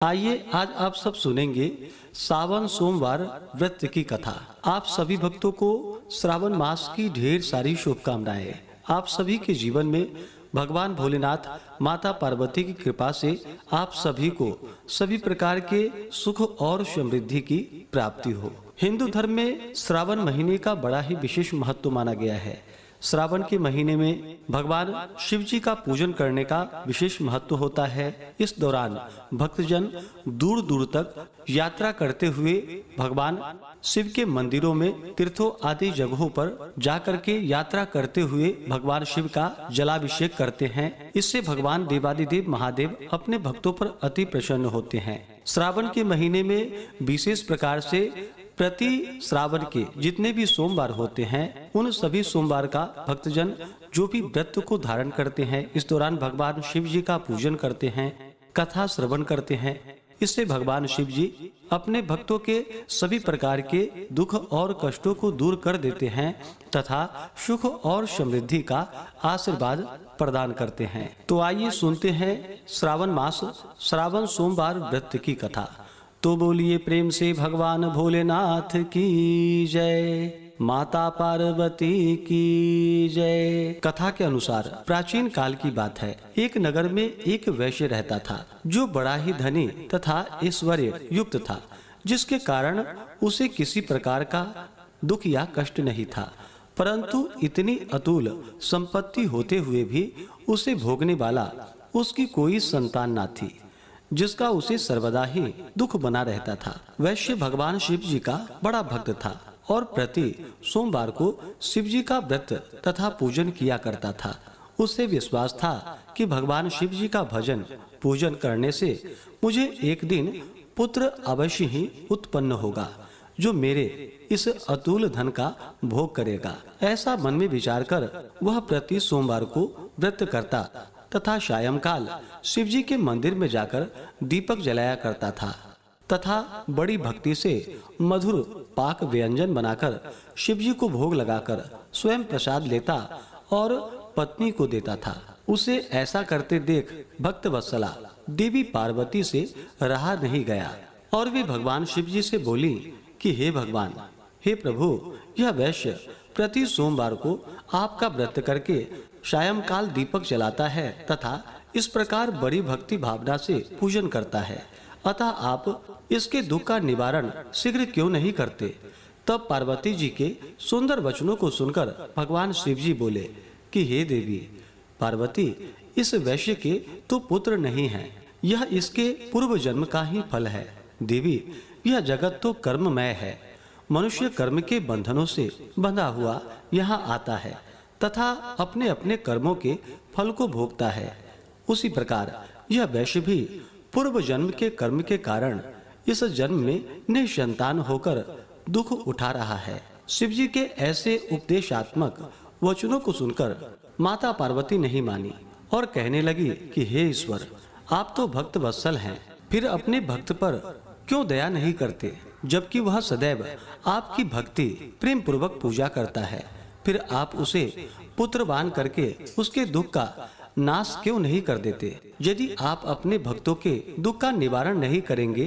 आइए आज आप सब सुनेंगे सावन सोमवार व्रत की कथा। आप सभी भक्तों को श्रावण मास की ढेर सारी शुभकामनाएं। आप सभी के जीवन में भगवान भोलेनाथ माता पार्वती की कृपा से आप सभी को सभी प्रकार के सुख और समृद्धि की प्राप्ति हो। हिंदू धर्म में श्रावण महीने का बड़ा ही विशेष महत्व माना गया है। श्रावण के महीने में भगवान शिव जी का पूजन करने का विशेष महत्व होता है। इस दौरान भक्तजन दूर दूर तक यात्रा करते हुए भगवान शिव के मंदिरों में, तीर्थों आदि जगहों पर जाकर के यात्रा करते हुए भगवान शिव का जलाभिषेक करते हैं। इससे भगवान देवादिदेव महादेव अपने भक्तों पर अति प्रसन्न होते हैं। श्रावण के महीने में विशेष प्रकार से प्रति श्रावण के जितने भी सोमवार होते हैं, उन सभी सोमवार का भक्तजन जो भी व्रत को धारण करते हैं, इस दौरान भगवान शिव जी का पूजन करते हैं, कथा श्रवण करते हैं। इससे भगवान शिव जी अपने भक्तों के सभी प्रकार के दुख और कष्टों को दूर कर देते हैं तथा सुख और समृद्धि का आशीर्वाद प्रदान करते हैं। तो आइए सुनते हैं श्रावण मास श्रावण सोमवार व्रत की कथा। तो बोलिए प्रेम से भगवान भोलेनाथ की जय, माता पार्वती की जय। कथा के अनुसार प्राचीन काल की बात है। एक नगर में एक वैश्य रहता था जो बड़ा ही धनी तथा ऐश्वर्य युक्त था, जिसके कारण उसे किसी प्रकार का दुख या कष्ट नहीं था। परंतु इतनी अतुल संपत्ति होते हुए भी उसे भोगने वाला उसकी कोई संतान न थी, जिसका उसे सर्वदा ही दुख बना रहता था। वैश्य भगवान शिव जी का बड़ा भक्त था और प्रति सोमवार को शिव जी का व्रत तथा पूजन किया करता था। उसे विश्वास था कि भगवान शिव जी का भजन पूजन करने से मुझे एक दिन पुत्र अवश्य ही उत्पन्न होगा, जो मेरे इस अतुल धन का भोग करेगा। ऐसा मन में विचार कर वह प्रति सोमवार को व्रत करता तथा सायंकाल शिव जी के मंदिर में जाकर दीपक जलाया करता था तथा बड़ी भक्ति से मधुर पाक व्यंजन बनाकर शिव जी को भोग लगाकर स्वयं प्रसाद लेता और पत्नी को देता था। उसे ऐसा करते देख भक्त वत्सला देवी पार्वती से रहा नहीं गया और वे भगवान शिव जी से बोली कि हे भगवान, हे प्रभु, यह वैश्य प्रति सोमवार को आपका व्रत करके सायंकाल दीपक जलाता है तथा इस प्रकार बड़ी भक्ति भावना से पूजन करता है, अतः आप इसके दुख का निवारण शीघ्र क्यों नहीं करते। तब पार्वती जी के सुंदर वचनों को सुनकर भगवान शिव जी बोले कि हे देवी पार्वती, इस वैश्य के तो पुत्र नहीं है, यह इसके पूर्व जन्म का ही फल है। देवी, यह जगत तो कर्ममय है, मनुष्य कर्म के बंधनों से बंधा हुआ यहाँ आता है तथा अपने अपने कर्मों के फल को भोगता है। उसी प्रकार यह वैश्य भी पूर्व जन्म के कर्म के कारण इस जन्म में निसंतान होकर दुख उठा रहा है। शिव जी के ऐसे उपदेशात्मक वचनों को सुनकर माता पार्वती नहीं मानी और कहने लगी कि हे ईश्वर, आप तो भक्त वत्सल हैं, फिर अपने भक्त पर क्यों दया नहीं करते, जबकि वह सदैव आपकी भक्ति प्रेम पूर्वक पूजा करता है। फिर आप उसे पुत्रवान करके उसके दुख का नाश क्यों नहीं कर देते। यदि आप अपने भक्तों के दुख का निवारण नहीं करेंगे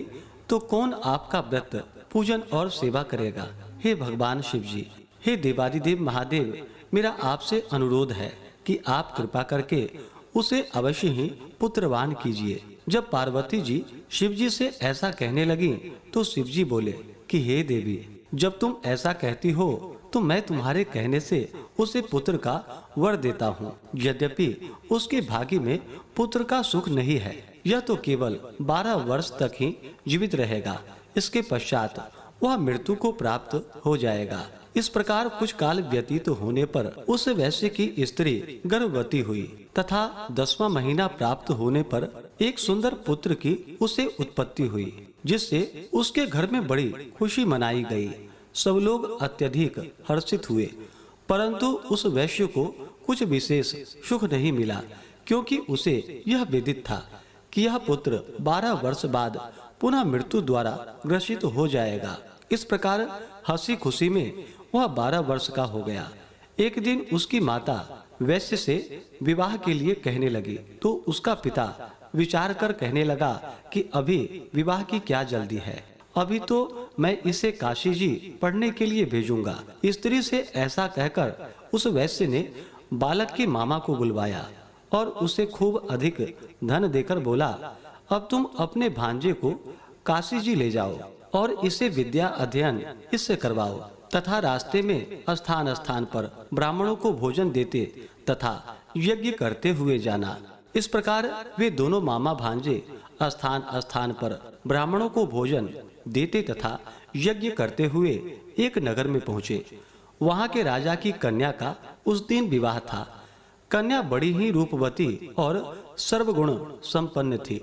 तो कौन आपका व्रत पूजन और सेवा करेगा। हे भगवान शिव जी, हे देवादिदेव महादेव, मेरा आपसे अनुरोध है कि आप कृपा करके उसे अवश्य ही पुत्रवान कीजिए। जब पार्वती जी शिव जी से ऐसा कहने लगी तो शिव जी बोले कि हे देवी, जब तुम ऐसा कहती हो तो मैं तुम्हारे कहने से उसे पुत्र का वर देता हूँ। यद्यपि उसके भाग्य में पुत्र का सुख नहीं है, यह तो केवल 12 वर्ष तक ही जीवित रहेगा, इसके पश्चात वह मृत्यु को प्राप्त हो जाएगा। इस प्रकार कुछ काल व्यतीत होने पर उस वैश्य की स्त्री गर्भवती हुई तथा 10वां महीना प्राप्त होने पर एक सुंदर पुत्र की उसे उत्पत्ति हुई, जिससे उसके घर में बड़ी खुशी मनाई गई। सब लोग अत्यधिक हर्षित हुए, परंतु उस वैश्य को कुछ विशेष सुख नहीं मिला, क्योंकि उसे यह विदित था कि यह पुत्र 12 वर्ष बाद पुनः मृत्यु द्वारा ग्रसित हो जाएगा। इस प्रकार हंसी खुशी में वह 12 वर्ष का हो गया। एक दिन उसकी माता वैश्य से विवाह के लिए कहने लगी तो उसका पिता विचार कर कहने लगा कि अभी विवाह की क्या जल्दी है, अभी तो मैं इसे काशी जी पढ़ने के लिए भेजूंगा। स्त्री से ऐसा कहकर उस वैश्य ने बालक के मामा को बुलवाया और उसे खूब अधिक धन देकर बोला, अब तुम अपने भांजे को काशी जी ले जाओ और इसे विद्या अध्ययन इससे करवाओ तथा रास्ते में स्थान स्थान पर ब्राह्मणों को भोजन देते तथा यज्ञ करते हुए जाना। इस प्रकार वे दोनों मामा भांजे स्थान स्थान पर ब्राह्मणों को भोजन देते तथा यज्ञ करते हुए एक नगर में पहुँचे। वहाँ के राजा की कन्या का उस दिन विवाह था। कन्या बड़ी ही रूपवती और सर्वगुण संपन्न थी,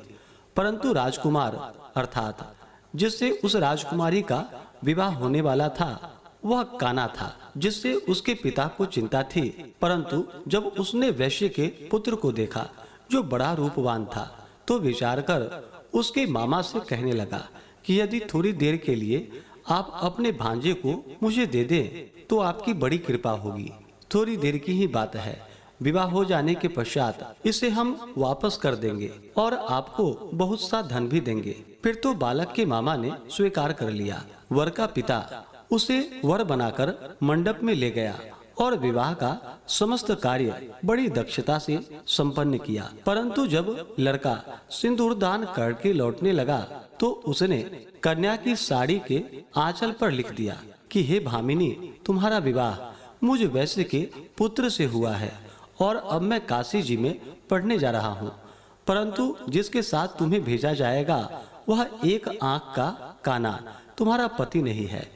परंतु राजकुमार अर्थात जिससे उस राजकुमारी का विवाह होने वाला था वह काना था, जिससे उसके पिता को चिंता थी। परंतु जब उसने वैश्य के पुत्र को देखा जो बड़ा रूपवान था, तो विचार कर उसके मामा से कहने लगा कि यदि थोड़ी देर के लिए आप अपने भांजे को मुझे दे दें तो आपकी बड़ी कृपा होगी। थोड़ी देर की ही बात है, विवाह हो जाने के पश्चात इसे हम वापस कर देंगे और आपको बहुत सा धन भी देंगे। फिर तो बालक के मामा ने स्वीकार कर लिया। वर का पिता उसे वर बनाकर मंडप में ले गया और विवाह का समस्त कार्य बड़ी दक्षता से संपन्न किया। परंतु जब लड़का सिंदूर दान करके लौटने लगा तो उसने कन्या की साड़ी के आंचल पर लिख दिया कि हे भामिनी, तुम्हारा विवाह मुझ वैश्य के पुत्र से हुआ है और अब मैं काशी जी में पढ़ने जा रहा हूँ, परंतु जिसके साथ तुम्हें भेजा जाएगा वह एक आंख का काना तुम्हारा पति नहीं है।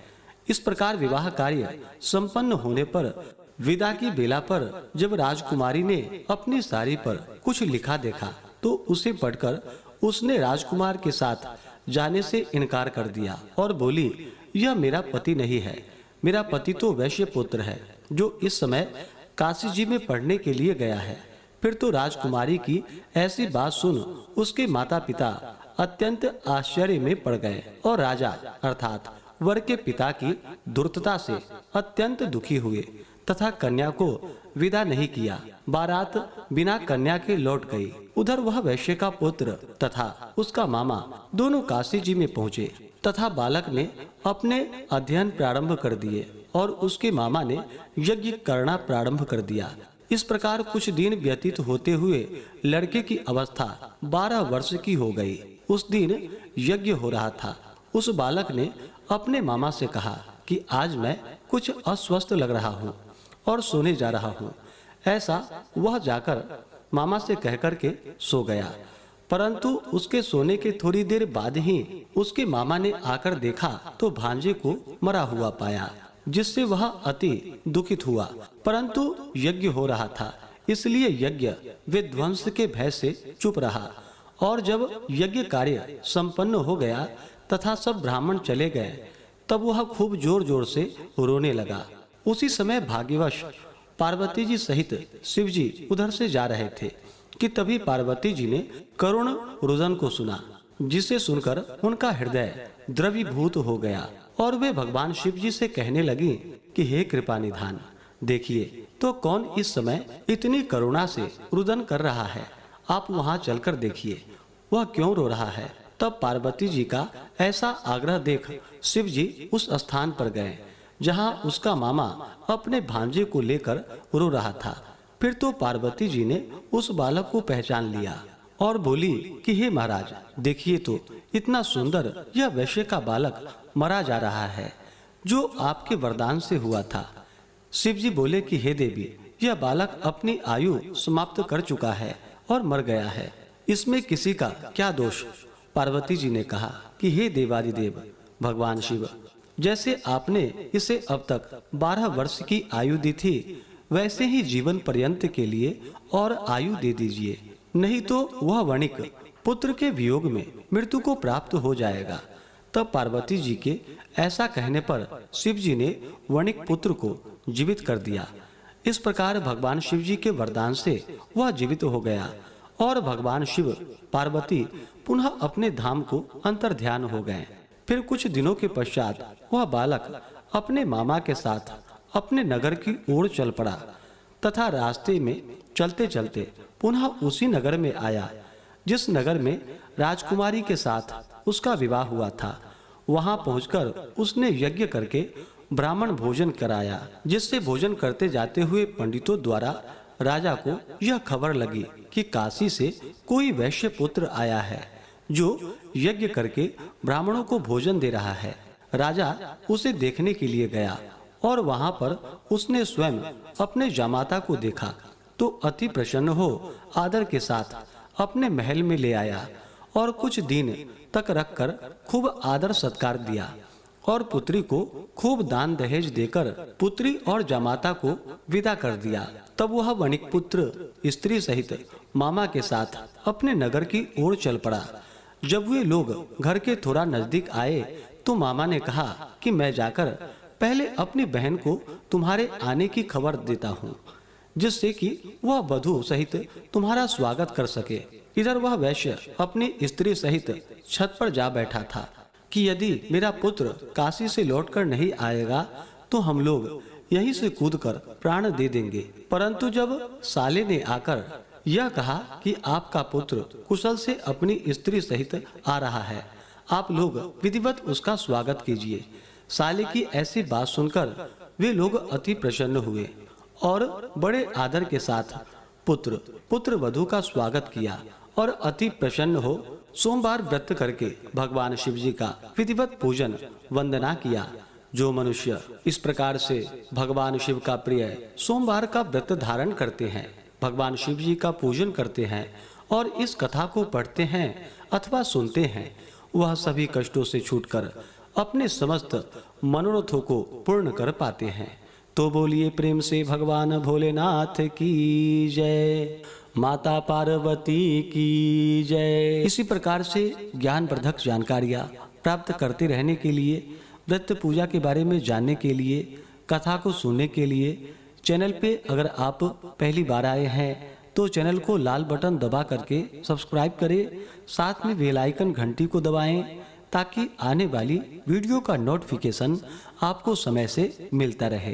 इस प्रकार विवाह कार्य संपन्न होने पर विदा की बेला पर जब राजकुमारी ने अपनी साड़ी पर कुछ लिखा देखा तो उसे पढ़कर उसने राजकुमार के साथ जाने से इनकार कर दिया और बोली, यह मेरा पति नहीं है, मेरा पति तो वैश्य पुत्र है जो इस समय काशी जी में पढ़ने के लिए गया है। फिर तो राजकुमारी की ऐसी बात सुन उसके माता पिता अत्यंत आश्चर्य में पड़ गए और राजा अर्थात वर के पिता की धूर्तता से अत्यंत दुखी हुए तथा कन्या को विदा नहीं किया। बारात बिना कन्या के लौट गई। उधर वह वैश्य का पुत्र तथा उसका मामा दोनों काशी जी में पहुँचे तथा बालक ने अपने अध्ययन प्रारंभ कर दिए और उसके मामा ने यज्ञ करना प्रारंभ कर दिया। इस प्रकार कुछ दिन व्यतीत होते हुए लड़के की अवस्था 12 वर्ष की हो गई। उस दिन यज्ञ हो रहा था। उस बालक ने अपने मामा से कहा कि आज मैं कुछ अस्वस्थ लग रहा हूँ और सोने जा रहा हूँ। ऐसा वह जाकर मामा से कहकर के सो गया, परंतु उसके सोने के थोड़ी देर बाद ही उसके मामा ने आकर देखा तो भांजे को मरा हुआ पाया, जिससे वह अति दुखित हुआ। परंतु यज्ञ हो रहा था, इसलिए यज्ञ विध्वंस के भय से चुप रहा। और जब यज्ञ कार्य संपन्न हो गया तथा सब ब्राह्मण चले गए, तब वह खूब जोर जोर से रोने लगा। उसी समय भाग्यवश पार्वती जी सहित शिव जी उधर से जा रहे थे कि तभी पार्वती जी ने करुण रुदन को सुना, जिसे सुनकर उनका हृदय द्रवीभूत हो गया और वे भगवान शिव जी से कहने लगी कि हे कृपा निधान, देखिए तो कौन इस समय इतनी करुणा से रुदन कर रहा है। आप वहां चलकर देखिए वह क्यों रो रहा है। तब पार्वती जी का ऐसा आग्रह देख शिव जी उस स्थान पर गए जहां उसका मामा अपने भांजे को लेकर रो रहा था। फिर तो पार्वती जी ने उस बालक को पहचान लिया और बोली कि हे महाराज, देखिए तो इतना सुंदर यह वैश्य का बालक मरा जा रहा है जो आपके वरदान से हुआ था। शिव जी बोले कि हे देवी, यह बालक अपनी आयु समाप्त कर चुका है और मर गया है, इसमें किसी का क्या दोष। पार्वती जी ने कहा कि हे देवादिदेव भगवान शिव, जैसे आपने इसे अब तक 12 वर्ष की आयु दी थी, वैसे ही जीवन पर्यंत के लिए और आयु दे दीजिए, नहीं तो वह वणिक पुत्र के वियोग में मृत्यु को प्राप्त हो जाएगा। तब पार्वती जी के ऐसा कहने पर शिव जी ने वणिक पुत्र को जीवित कर दिया। इस प्रकार भगवान शिव जी के वरदान से वह जीवित हो गया और भगवान शिव पार्वती पुनः अपने धाम को अंतर ध्यान हो गए। फिर कुछ दिनों के पश्चात वह बालक अपने मामा के साथ अपने नगर की ओर चल पड़ा तथा रास्ते में चलते चलते पुनः उसी नगर में आया जिस नगर में राजकुमारी के साथ उसका विवाह हुआ था। वहां पहुंचकर उसने यज्ञ करके ब्राह्मण भोजन कराया, जिससे भोजन करते जाते हुए पंडितों द्वारा राजा को यह खबर लगी कि काशी से कोई वैश्य पुत्र आया है जो यज्ञ करके ब्राह्मणों को भोजन दे रहा है। राजा उसे देखने के लिए गया और वहां पर उसने स्वयं अपने जामाता को देखा तो अति प्रसन्न हो आदर के साथ अपने महल में ले आया और कुछ दिन तक रखकर खूब आदर सत्कार दिया और पुत्री को खूब दान दहेज देकर पुत्री और जामाता को विदा कर दिया। तब वह वणिक पुत्र स्त्री सहित मामा के साथ अपने नगर की ओर चल पड़ा। जब वे लोग घर के थोड़ा नजदीक आए तो मामा ने कहा कि मैं जाकर पहले अपनी बहन को तुम्हारे आने की खबर देता हूँ, जिससे कि वह वधू सहित तुम्हारा स्वागत कर सके। इधर वह वैश्य अपनी स्त्री सहित छत पर जा बैठा था कि यदि मेरा पुत्र काशी से लौटकर नहीं आएगा तो हम लोग यहीं से कूदकर प्राण दे देंगे। परंतु जब साले ने आकर यह कहा कि आपका पुत्र कुशल से अपनी स्त्री सहित आ रहा है, आप लोग विधिवत उसका स्वागत कीजिए। साले की ऐसी बात सुनकर वे लोग अति प्रसन्न हुए और बड़े आदर के साथ पुत्र वधू का स्वागत किया और अति प्रसन्न हो सोमवार व्रत करके भगवान शिव जी का विधिवत पूजन वंदना किया। जो मनुष्य इस प्रकार से भगवान शिव का प्रिय सोमवार का व्रत धारण करते हैं, भगवान शिव जी का पूजन करते हैं और इस कथा को पढ़ते हैं अथवा सुनते हैं, वह सभी कष्टों से छूटकर अपने समस्त मनोरथों को पूर्ण कर पाते हैं। तो बोलिए प्रेम से भगवान भोलेनाथ की जय, माता पार्वती की जय। इसी प्रकार से ज्ञानवर्धक जानकारियाँ प्राप्त करते रहने के लिए, व्रत पूजा के बारे में जानने के लिए, कथा को सुनने के लिए चैनल पे अगर आप पहली बार आए हैं तो चैनल को लाल बटन दबा करके सब्सक्राइब करें, साथ में बेल आइकन घंटी को दबाएं ताकि आने वाली वीडियो का नोटिफिकेशन आपको समय से मिलता रहे।